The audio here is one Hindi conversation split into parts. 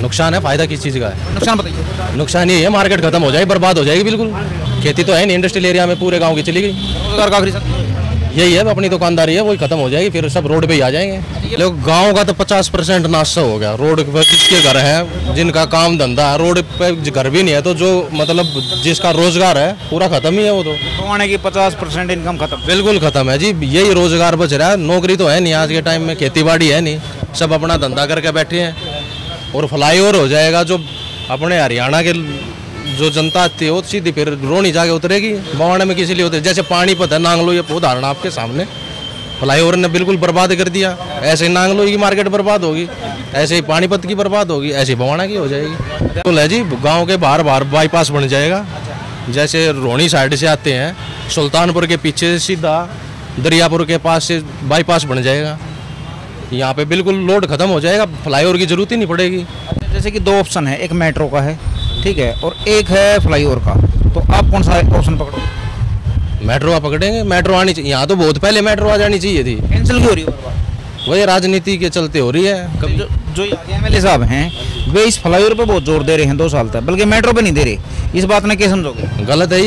नुकसान है, फायदा किस चीज़ का है? नुकसान बताइए। नुकसान ये है, मार्केट खत्म हो जाएगी, बर्बाद हो जाएगी बिल्कुल। खेती तो है नहीं, इंडस्ट्रियल एरिया में पूरे गांव की चली गई। रोजगार का आखिरी सवाल। यही है, अपनी दुकानदारी है, वही खत्म हो जाएगी, फिर सब रोड पे ही आ जाएंगे। लोग गांव का तो 50% नाश हो गया। रोड पर जिसके घर है, जिनका काम धंधा है, रोड पे घर भी नहीं है, तो जो मतलब जिसका रोजगार है पूरा खत्म ही है। वो तो भवाना की 50% इनकम खत्म। बिल्कुल खत्म है जी। यही रोजगार बच रहा है, नौकरी तो है नहीं आज के टाइम में, खेती बाड़ी है नहीं, सब अपना धंधा करके बैठे हैं। और फ्लाईओवर हो जाएगा, जो अपने हरियाणा के जो जनता आती है वो सीधी फिर रोनी जाके उतरेगी। बवाना में किसी लिए उतरे, जैसे पानीपत है, नांगलो, ये उदाहरण आपके सामने, फ्लाईओवर ने बिल्कुल बर्बाद कर दिया। ऐसे ही नांगलो की मार्केट बर्बाद होगी, ऐसे ही पानीपत की बर्बाद होगी, ऐसे ही बवाना की हो जाएगी। बिल्कुल है जी, गाँव के बाहर बाहर बाईपास बन जाएगा। जैसे रोनी साइड से आते हैं, सुल्तानपुर के पीछे से सीधा दरियापुर के पास से बाईपास बन जाएगा। यहाँ पे बिल्कुल लोड खत्म हो जाएगा, फ्लाईओवर की जरूरत ही नहीं पड़ेगी। जैसे कि 2 ऑप्शन है, एक मेट्रो का है, ठीक है, और एक है फ्लाईओवर का, तो आप कौन सा ऑप्शन पकड़ो? मेट्रो आप पकड़ेंगे, मेट्रो आनी चाहिए। यहाँ तो बहुत पहले मेट्रो आ जानी चाहिए थी। कैंसिल क्यों हो रही है? वही राजनीति के चलते हो रही है। जो एमएलए साहब हैं वे इस फ्लाईओवर पे बहुत जोर दे रहे हैं 2 साल तक, बल्कि मेट्रो पे नहीं दे रहे। इस बात ने क्या समझोगे? गलत है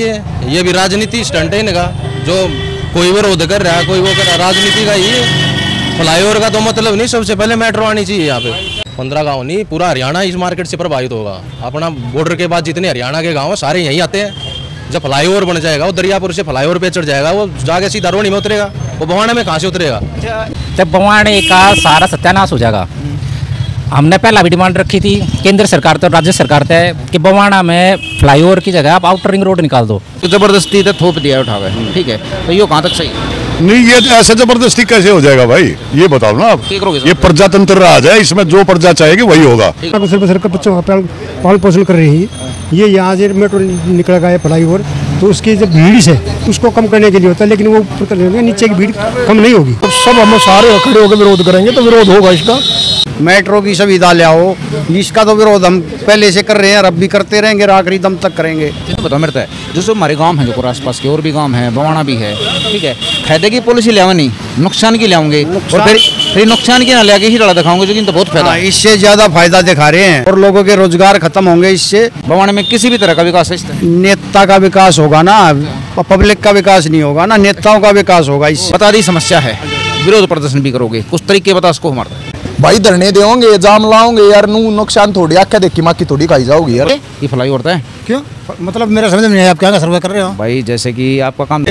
ये भी राजनीति स्टंट है इनका। जो कोई विरोध कर रहा है, कोई वो कर रहा है, राजनीति का ही है। फ्लाईओवर का तो मतलब नहीं, सबसे पहले मेट्रो आनी चाहिए यहाँ पे। 15 गांव नहीं, पूरा हरियाणा इस मार्केट से प्रभावित होगा। अपना बॉर्डर के बाद जितने हरियाणा के गांव है सारे यहीं आते हैं। जब फ्लाईओवर बन जाएगा, वो दरियापुर से फ्लाईओवर पे चढ़ जाएगा, वो जाके सीधा रोनी में उतरेगा। वो बवाना में कहाँ से उतरेगा? जब बवाने का सारा सत्यानाश हो जाएगा। हमने पहला भी डिमांड रखी थी केंद्र सरकार तो राज्य सरकार तय कि बवाना में फ्लाईओवर की जगह आप आउटर रिंग रोड निकाल दो। तो जबरदस्ती तो थोप दिया उठावे, ठीक है, तो ये कहाँ तक सही? नहीं, ये ऐसा जबरदस्ती कैसे हो जाएगा भाई, ये बताओ ना आप। ये प्रजातंत्र राज है, इसमें जो प्रजा चाहेगी वही होगा। सरकार बच्चों का पालन पोषण कर रही है। ये यहाँ से मेट्रो निकलेगा है फ्लाईओवर, तो उसकी जो भीड़ है उसको कम करने के लिए होता है, लेकिन वो ऊपर नीचे की भीड़ कम नहीं होगी। तो सब हम सारे खड़े होकर विरोध करेंगे तो विरोध होगा इसका। मेट्रो की सुविधा ले आओ, इसका तो विरोध हम पहले से कर रहे हैं और अब भी करते रहेंगे, आखिरी दम तक करेंगे। तो बताओ मेरे तो जैसे हमारे गांव हैं, जो आस पास के और भी गांव हैं, बवाना भी है, ठीक है, फायदे की पॉलिसी ले नहीं, नुकसान की लाओगे, और फिर नुकसान की ना ले ही लड़ा दिखाओगे, लेकिन तो बहुत फायदा। इससे ज्यादा फायदा दिखा रहे हैं और लोगों के रोजगार खत्म होंगे इससे। बवाना में किसी भी तरह का विकास है, नेता का विकास होगा ना, पब्लिक का विकास नहीं होगा ना, नेताओं का विकास होगा। इससे बता दी समस्या है, विरोध प्रदर्शन भी करोगे, कुछ तरीके बता उसको हमारा भाई धरने देंगे, जाम लाओगे यार, नुकसान थोड़ी आख्या देखी माँ की थोड़ी खाई जाओगी यार। ये फ्लाईओवर है क्यों, मतलब मेरा समझ में नहीं आया, आप क्या सर्वे कर रहे हो भाई? जैसे कि आपका काम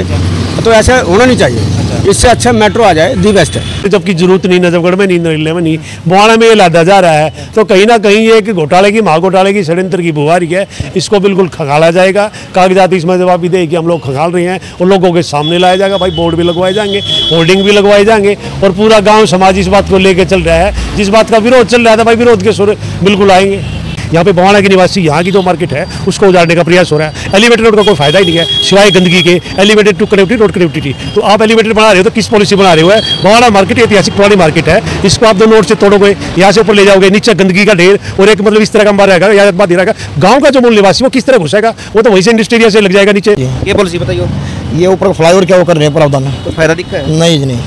तो ऐसा होना नहीं चाहिए। इससे अच्छा मेट्रो आ जाए, दी बेस्ट है। जबकि जरूरत नहीं, नजफगढ़ में नहीं, नरेला में नहीं, बवाना में ये लादा जा रहा है, तो कहीं ना कहीं ये कि घोटाले की, महाघोटाले की, षड्यंत्र की बुआरी है। इसको बिल्कुल खंगाला जाएगा, कागजात इसमें जवाब भी दे कि हम लोग खंगाल रहे हैं, और लोगों के सामने लाया जाएगा। भाई बोर्ड भी लगवाए जाएंगे, होर्डिंग भी लगवाए जाएंगे, और पूरा गाँव समाज इस बात को लेकर चल रहा है। जिस बात का विरोध चल रहा था, भाई विरोध के सुर बिल्कुल आएंगे। यहाँ पे बवाना के निवासी, यहाँ की जो मार्केट है उसको उजाड़ने का प्रयास हो रहा है। एलिवेटेड रोड का कोई फायदा ही नहीं है सिवाय गंदगी के। Elevated to connectivity, road connectivity, तो आप एलिवेटेड बना रहे हो तो किस पॉलिसी बना रहे हो? बवाना मार्केट ऐतिहासिक पुरानी मार्केट है, इसको आप 2 नोड से तोड़ोगे, यहाँ से ऊपर ले जाओगे, नीचे गंदगी का ढेर, और एक मतलब इस तरह का अंबार रहेगा, याद बात रहेगा। गाँव का जो मूल निवासी वो किस तरह घुसेगा? वो तो वहीं से इंडस्ट्री एरिया से लग जाएगा नीचे। ये पॉलिसी बताइए। ये ऊपर फ्लाईओवर क्या वो कर रहे हैं प्रावधान, तो फायदा दिखता है? नहीं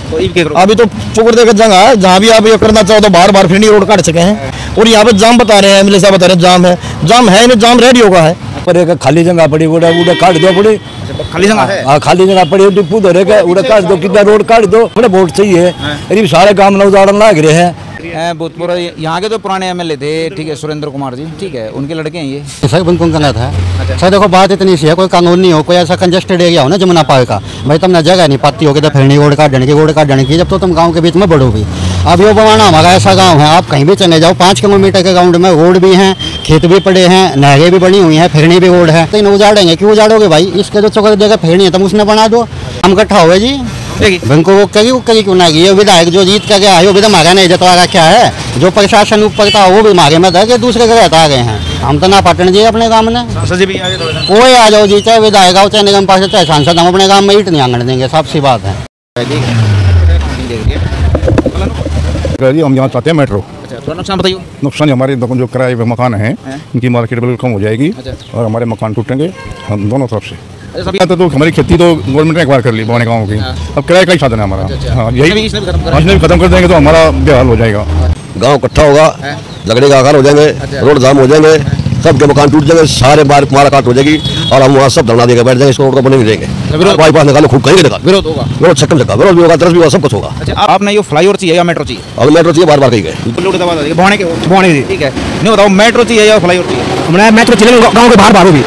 अभी तो चुकर देकर जगह है जहाँ भी आप ये करना चाहो तो बार बार फिर रोड काट सके हैं। और यहाँ पे जाम बता रहे हैं, एमएलए साहब बता रहे हैं जाम है, जाम है नहीं, जाम रेडी होगा है। पर एक खाली जगह पड़ी, उड़ा काट दो पड़ी, खाली जगह है। हाँ खाली जगह पड़ी, डिपू धरे के उड़ा काट दो, कितना रोड काट दो, बड़े वोट चाहिए। अरे सारे काम न उजाड़न लाग रहे हैं। भूतपूर्व यहाँ के तो पुराने एमएलए थे, ठीक है, सुरेंद्र कुमार जी, ठीक है, उनके लड़के हैं ये। सर बिल्कुल गलत है सर। देखो बात इतनी सी है, कोई कानून नहीं हो, कोई ऐसा कंजेस्टेड एरिया हो ना जमुना पार्क का, भाई तुमने जगह नहीं पाती होगी तो फिरनी गोड़ काटने की, जब तो तुम गांव के बीच में बढ़ोगी। अब ये बवाना हमारा ऐसा गांव है, आप कहीं भी चले जाओ, 5 किलोमीटर के राउंड में रोड भी हैं, खेत भी पड़े हैं, नहरें भी बनी हुई हैं, फिरनी भी रोड है, तो इन्हें उजाड़ेंगे क्यों? उजाड़ोगे भाई, इसके जो चौकर जगह फिरनी है तुम उसने बना दो, हम इकट्ठा हुए जी। बैंकों को करी क्यों ना, ये विधायक जो जीत कर गया है वो भी तो हमारा नहीं जतवा क्या है, जो प्रशासन ऊपर था वो भी मारे में था कि दूसरे के रहता आ गए हैं। हम तो ना पटन जी अपने गांव में कोई आ जाओ जी, चाहे विधायक आओ, चाहे निगम पार्षद, चाहे सांसद, हम अपने गांव में ईंट नहीं आंगन देंगे, साफ सी बात है। हम यहाँ चाहते हैं मेट्रो। नुकसान बताइए। नुकसान हमारे जो किराए पे मकान हैं उनकी मार्केट बिल्कुल कम हो जाएगी और हमारे मकान टूटेंगे हम दोनों तरफ से। तो हमारी खेती तो गवर्नमेंट ने एक बार कर ली बवाने गाँव की, अब किराए का ही साधन है हमारा। हाँ यही इसने भी खत्म कर देंगे तो हमारा बेहाल हो जाएगा। गांव इकट्ठा होगा, झगड़े का आकार हो जाएंगे, रोड जाम हो जाएंगे, सबके मकान टूट जाएंगे, सारे मारा काट हो जाएगी और हम वहाँ सब धरना देकर बैठ जाएंगे, इसको रोड को बने नहीं देंगे। बाईपास निकालो, खूब कहीं निकाल विरोध होगा, विरोध छक्कम छक्का विरोध भी होगा, तरस भी होगा, सब कुछ होगा। अच्छा, आपने ये फ्लाईओवर चाहिए या मेट्रो चाहिए? अगर मेट्रो चाहिए बार बार कही गए, ठीक है, नहीं बताओ मेट्रो चाहिए या फ्लाईओवर चाहिए? हमने मेट्रो चले गाँव के बाहर होगी,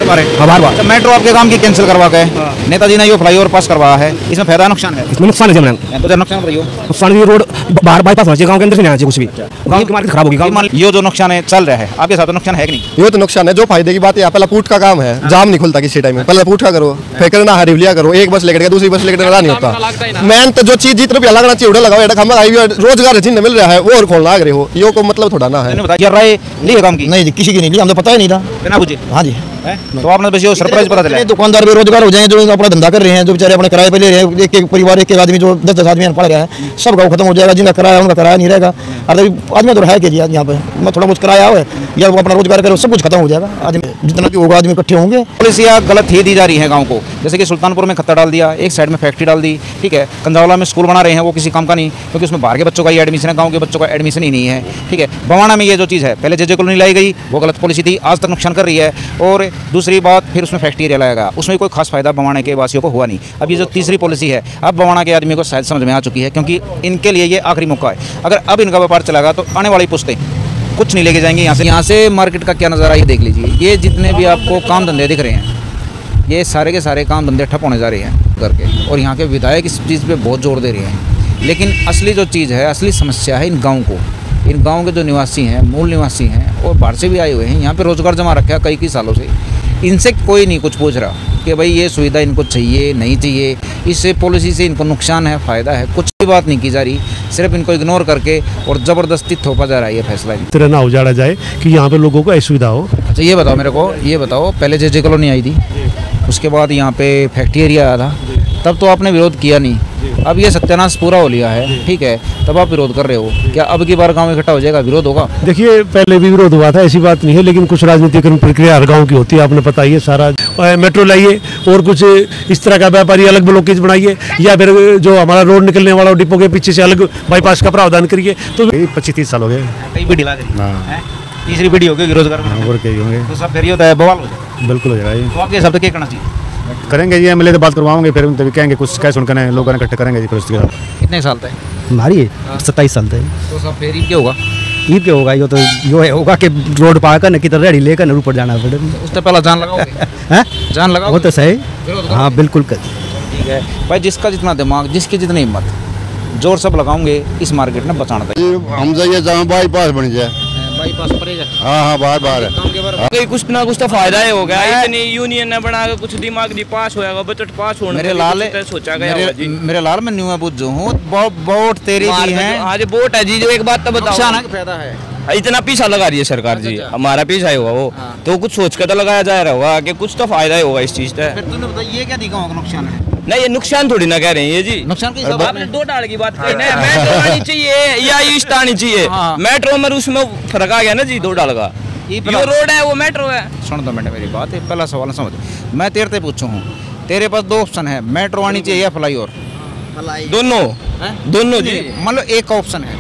बार मेट्रो आपके काम की कैंसिल करवा के नेताजी ने ये फ्लाईओवर पास करवाया है, इसमें फायदा नुकसान है? इसमें नुकसान है जी, तो नुकसान बताइए। नुकसान रोड बाहर बाईपास होना चाहिए, गाँव के अंदर से नहीं आना चाहिए कुछ भी, गाँव की मार्केट खराब होगी। ये जो नुकसान है चल रहा है आपके साथ, नुकसान है कि नहीं? ये तो नुकसान है, जो फायदे की बात है, पहला फूट का काम है, जाम नहीं खुलता किसी टाइम में, पहले फूट का करो, फिर करना हरिवलिया करो, एक बस लेकर दूसरी बस लेकर नहीं होता। मेन तो जो चीज जितना भी लगना चाहिए उड़ा लगाओ, रोजगार जिन्हें मिल रहा है वो और खोलना रहे हो, यो को मतलब थोड़ा ना है। राय ली काम की नहीं किसी की नहीं ली, हमें पता ही नहीं था बिना पूछे। हाँ जी, तो आपने बस ये सरप्राइज पता चला। दुकानदार बेरोजगार हो जाएंगे, जो अपना धंधा कर रहे हैं, जो बेचारे अपने किराए पे ले रहे हैं, एक एक परिवार एक आदमी जो 10-10 आदमी पड़ रहा है, सब गाँव खत्म हो जाएगा, जिनका किराया उनका किराया नहीं रहेगा। अरे आदमी तो है कि यहाँ पे मैं थोड़ा कुछ किराया हो या वो अपना रोजगार करे, सब कुछ खत्म हो जाएगा। आदमी जितना भी होगा आदमी इकट्ठे होंगे। पॉलिसियाँ गलत ही दी जा रही है गाँव को, जैसे कि सुल्तानपुर में खत्ता डाल दिया, एक साइड में फैक्ट्री डाल दी, ठीक है। कंजावला में स्कूल बना रहे हैं, वो किसी काम का नहीं, क्योंकि उसमें बाहर के बच्चों का ही एडमिशन है, गाँव के बच्चों का एडमिशन ही नहीं है, ठीक है। बवाना में ये जो चीज़ है, पहले जे कॉलोनी लाई गई, वो गलत पॉलिसी थी, आज तक नुकसान कर रही है। और दूसरी बात, फिर उसमें फैक्ट्री एरिया लाया गया, उसमें कोई खास फायदा बवाना के वासियों को हुआ नहीं। अब ये जो तीसरी पॉलिसी है, अब बवाना के आदमी को शायद समझ में आ चुकी है, क्योंकि इनके लिए ये आखिरी मौका है। अगर अब इनका व्यापार चलेगा तो आने वाली पुश्तें कुछ नहीं लेके जाएंगे यहाँ से। मार्केट का क्या नज़ारा ये देख लीजिए, ये जितने भी आपको काम धंधे दिख रहे हैं, ये सारे के सारे काम धंधे ठप होने जा रहे हैं करके, और यहाँ के विधायक इस चीज़ पे बहुत जोर दे रहे हैं। लेकिन असली जो चीज़ है, असली समस्या है इन गाँव को, इन गाँव के जो निवासी हैं, मूल निवासी हैं और बाहर से भी आए हुए हैं, यहाँ पे रोजगार जमा रखा है कई सालों से, इनसे कोई नहीं कुछ पूछ रहा कि भाई ये सुविधा इनको चाहिए नहीं चाहिए, इससे पॉलिसी से इनको नुकसान है फ़ायदा है, कुछ भी बात नहीं की जा रही, सिर्फ इनको इग्नोर करके और ज़बरदस्ती थोपा जा रहा है ये फैसला। तरह ना उजाड़ा जाए कि यहाँ पे लोगों को असुविधा हो। अच्छा ये बताओ मेरे को, ये बताओ, पहले जे कॉलोनी आई थी, उसके बाद यहाँ पे फैक्ट्री एरिया आया था, तब तो आपने विरोध किया नहीं, अब ये सत्यानाश पूरा हो लिया है, ठीक है, तब आप विरोध कर रहे हो, क्या अब की बार गांव इकट्ठा हो जाएगा, विरोध होगा? देखिए पहले भी विरोध हुआ था, ऐसी बात नहीं है, लेकिन कुछ राजनीतिक प्रक्रिया हर गांव की होती है, आपने पता ही है सारा। मेट्रो लाइए और कुछ इस तरह का व्यापारी अलग ब्लॉकेज बनाइए, या फिर जो हमारा रोड निकलने वाला डिपो के पीछे से अलग बाईपास का प्रावधान करिए, तो 25-30 साल हो गए, कई पीढ़ी ला तीसरी पीढ़ी हो गई रोजगार होंगे, तो सब फिर होता है बवाल हो जाए। बिल्कुल हो जाएगा। तो आपके हिसाब से क्या करना चाहिए? करेंगे जी, एमएलए से बात करवाओगे, फिर तभी कहेंगे कुछ कैसे उनका लोग इकट्ठे करेंगे जी, फिर उसके बाद। कितने साल तक? हमारी 27 साल तक। तो सब फिर ईद क्या होगा? ईद क्या होगा, यो तो यो होगा कि रोड पार करने की तरह रेडी लेकर ऊपर जाना पड़ेगा। उससे पहले जान लगाओगे? हैं? जान लगाओगे? वो तो सही, हाँ बिल्कुल कर। ठीक है भाई, जिसका जितना दिमाग, जिसकी जितनी हिम्मत, जोर सब लगाओगे इस मार्केट में बचाना था। हम जाइए जहाँ बाईपास बन जाए, बाईपास पड़ेगा। हाँ बार कोई कुछ ना कुछ तो फायदा ही होगा, इतनी यूनियन ने बना के कुछ दिमाग दी पास होएगा, बजट पास होने मेरे लाल सोचा गया मेरे लाल में न्यू बुझ हूँ, वोट तेरी दी है आज वोट है जी, जो एक बात तो बताओ, फायदा है, इतना पैसा लगा रही है सरकार जी, हमारा पैसा ही होगा वो, तो कुछ सोच कर तो लगाया जा रहा होगा कि कुछ तो फायदा ही होगा इस चीज का। फिर तूने बताया ये क्या दिखा होगा नुकसान है? नहीं ये नुकसान थोड़ी ना कह रहे हैं ये जी, नुकसान की आपने 2 डाल की बात कही ना, मेट्रो आनी चाहिए या ईस्ट आनी चाहिए, मेट्रो में उसमें फर्क आ गया ना जी, 2 डाल का, ये रोड है वो मेट्रो है। सुन दो मैंने मेरी बात है, पहला सवाल समझ, मैं तेरे से पूछूं हूँ, तेरे पास 2 ऑप्शन है, मेट्रो आनी चाहिए या फ्लाईओवर? दोनों जी, मतलब एक ऑप्शन है,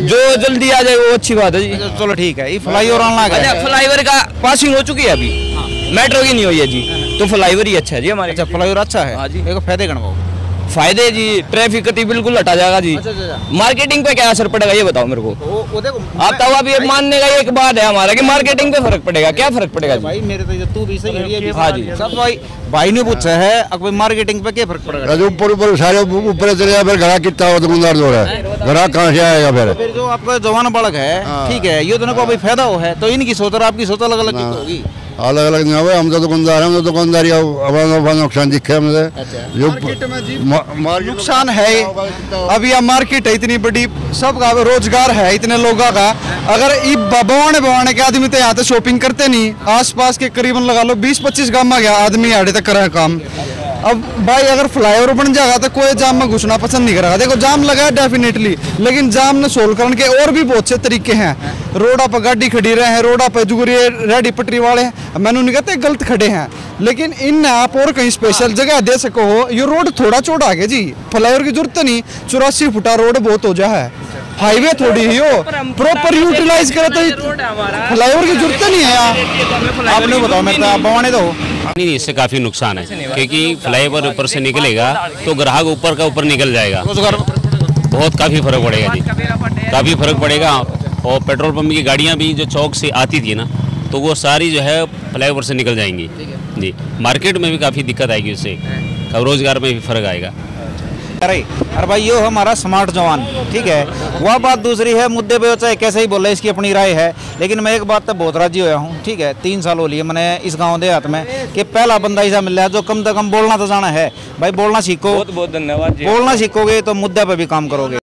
जो जल्दी आ जाए वो अच्छी बात है जी। चलो ठीक है, ये फ्लाईओवर आना है, फ्लाईओवर का पासिंग हो चुकी है अभी, मेट्रो की नहीं हुई है जी, तो फ्लाईओवर ही अच्छा है जी हमारे। अच्छा फ्लाईओवर अच्छा है, एक फायदे गणवाओ। फायदे जी, ट्रैफिक कति बिल्कुल हटा जाएगा जी। मार्केटिंग पे क्या असर पड़ेगा ये बताओ मेरे को। आप तो अभी मानने का एक बात है हमारा कि मार्केटिंग पे फर्क पड़ेगा, क्या फर्क पड़ेगा भाई? मेरे तो तू भी सही है, हाँ जी सब भाई ने पूछा है, अब मार्केटिंग पे क्या फर्क पड़ेगा? ऊपर सारे ऊपर चले जाए, फिर घरा कितना हो दुकानदार जो है, घरा कहाँ से आएगा फिर जो आपका जवान बालक है, ठीक है, ये दोनों को अभी फायदा हो है, तो इनकी सोच और आपकी सोच अलग अलग होगी, अलग अलग नहीं हुए। हम तो दुकानदार हैं, हम तो दुकानदारी नुकसान दिखे मुझे, जो नुकसान है। अभी यह मार्केट है इतनी बड़ी, सबका रोजगार है इतने लोगों का, अगर बवाने के आदमी तो यहाँ तो शॉपिंग करते नहीं, आसपास के करीबन लगा लो 20-25 गाँव में गया आदमी आड़े तक करा काम, अब भाई अगर फ्लाईओवर बन जाएगा तो कोई जाम में घुसना पसंद नहीं करेगा। देखो जाम लगा है डेफिनेटली, लेकिन जाम ने सोल्व करने के और भी बहुत से तरीके हैं। रोडा पर गाड़ी खड़ी रहे हैं, रोडा पर जुगरी रेडी पटरी वाले मैंने नहीं कहते गलत खड़े हैं, लेकिन इन आप और कहीं स्पेशल जगह दे सको हो। ये रोड थोड़ा चौड़ा है जी, फ्लाईओवर की जरूरत नहीं। 84 फुटा रोड बहुत हो जाए, हाईवे थोड़ी ही हो, प्रॉपर यूटिलाइज करे तो फ्लाईओवर की जरूरत नहीं है। आपने बताओ, मैं तो बवाने दो नहीं, इससे काफ़ी नुकसान है क्योंकि फ्लाईओवर ऊपर से निकलेगा तो ग्राहक ऊपर का ऊपर निकल जाएगा, रोजगार बहुत काफ़ी फर्क पड़ेगा जी, काफ़ी फर्क पड़ेगा। और पेट्रोल पंप की गाड़ियाँ भी जो चौक से आती थी ना, तो वो सारी जो है फ्लाईओवर से निकल जाएंगी जी। मार्केट में भी काफ़ी दिक्कत आएगी उससे, और रोजगार में भी फर्क आएगा। अरे भाई ये हमारा स्मार्ट जवान, ठीक है। वह बात दूसरी है, मुद्दे पे चाहे कैसे ही बोले, इसकी अपनी राय है, लेकिन मैं एक बात तो बहुत राजी होया हूँ, ठीक है। 3 साल हो लिए मैंने इस गांव देहात में कि पहला बंदा ऐसा मिल रहा है जो कम से कम बोलना तो जाना है। भाई बोलना सीखो, बहुत बहुत धन्यवाद जी। बोलना सीखोगे तो मुद्दे पे भी काम करोगे।